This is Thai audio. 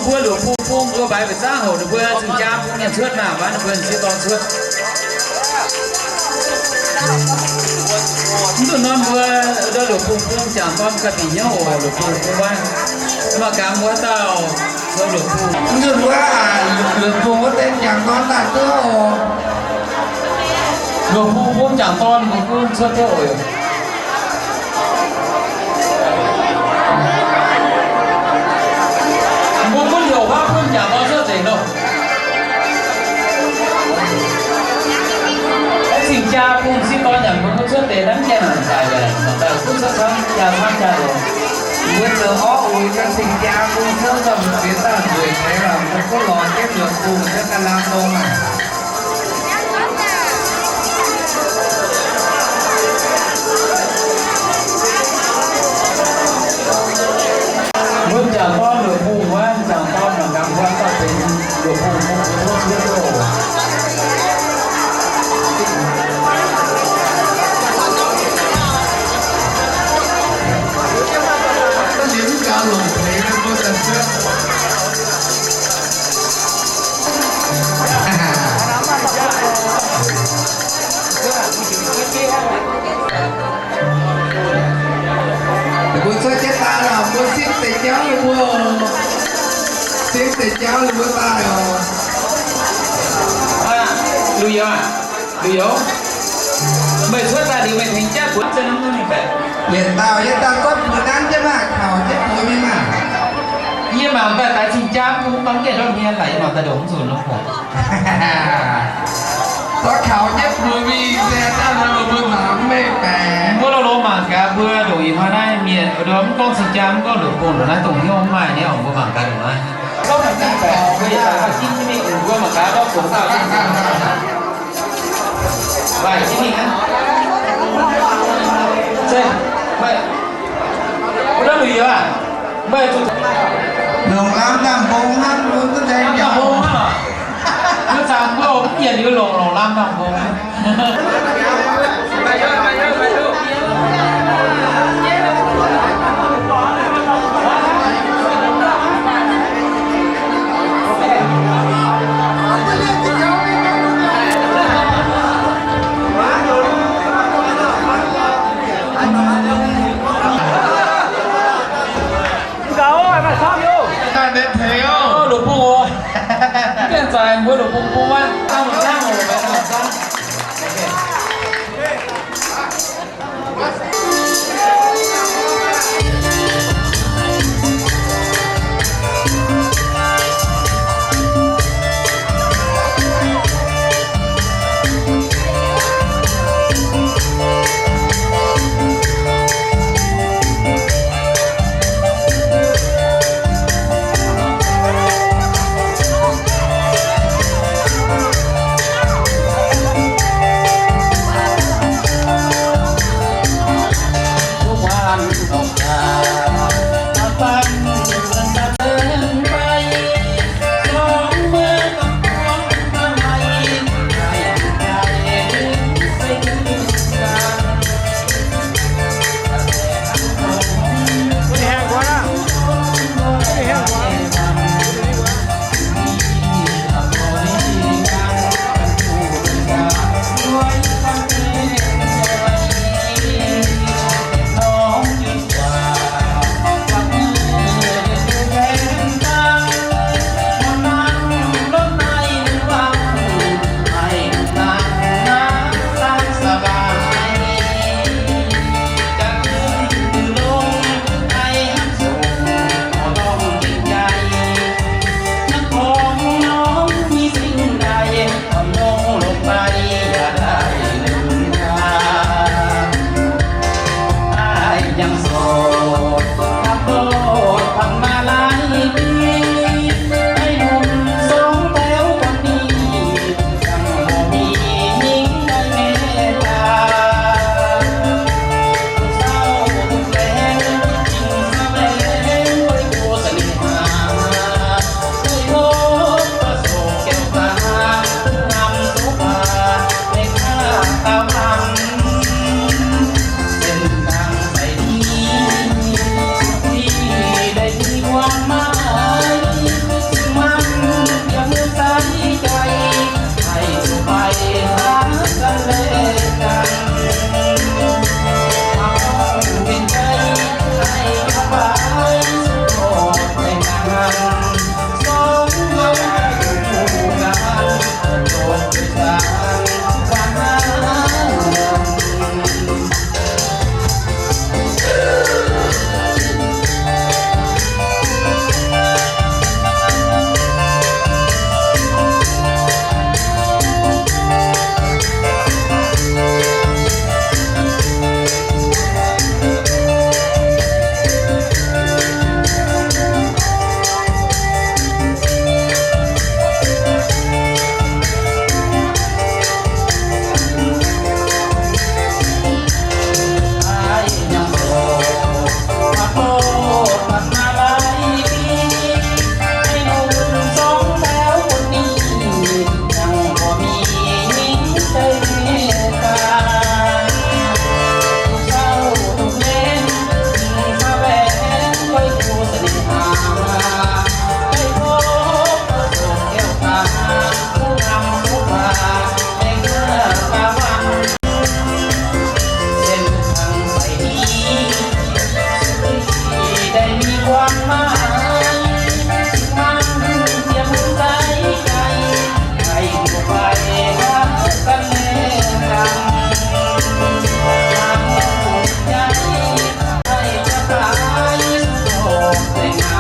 เพื่อหลวงปู่พุ่งก็ไปสร้างโหดเพื่อจึงจ้าพวกเนี่ยเชิดหน้าบ้านเพื่อนซื้อตอนเชิดตัวน้องเพื่อได้หลวงปู่พุ่งจากตอนกระดิ่งเยอะโหหลวงปู่พุ่งว่ามากางวัดเต้าหลวงปู่เงินว่าหลวงปู่เต้นอย่างตอนตัดตัวหลวงปู่พุ่งจากตอนหลวงปู่เชิดเท่าไหร่有话不讲到这程度，请加不是当然不出得人家难在的，但不是参加的。我这好，我这请假公司怎么别当对谁了？我不老接着顾这个拉动啊。我讲到了不完，讲到了刚完到เป็นหลวงปู่พุ่งพุ่งเชื่อโล你们家老陪着我在这。我说这大了，我先得教我，先得教我大哟。啊，旅游啊，旅游，ไม่ช่วยตาดีไม่ถึงจ้าปวดจะน้ำมันนี่แบบเย็นตาก็ปวดนั้นจะมากเขาจะปวดไม่มากยี่หมาแบบตาชิงจ้ากูบังเกตรถเฮียไหลมาตะดงสูนน้องผมก็เขาจะปวดมีแต่ถ้าเราปวดหนังไม่แปลเมื่อเราโลมากาเพื่อดูอีมาได้เมียเดิมกล้องชิงจ้าก็หลุดปุ่นหรือนะตรงที่ห้องใหม่เนี่ยของพวกบางกันหรือไม่ก็เหมือนกันแต่เมื่อแต่ว่าชิ้นที่นี่อื่นด้วยมากาก็สงสารไปที่นี่นะใช่ไม่เราหลุยอ่ะไม่จุดหนุ่มล้ำดำบงฮันรู้ก็ได้ล้ำดำบงฮะคือสามก็เกี่ยนอยู่หลงล้ำดำบงไปเยอะไปเยอะไปเยอะหลวงปู่เปลี่ยนใจเมื่อหลวงปู่พูดว่าตั้งหลวงจ้างหลวงไปตั้งหลวงจ้าง งาม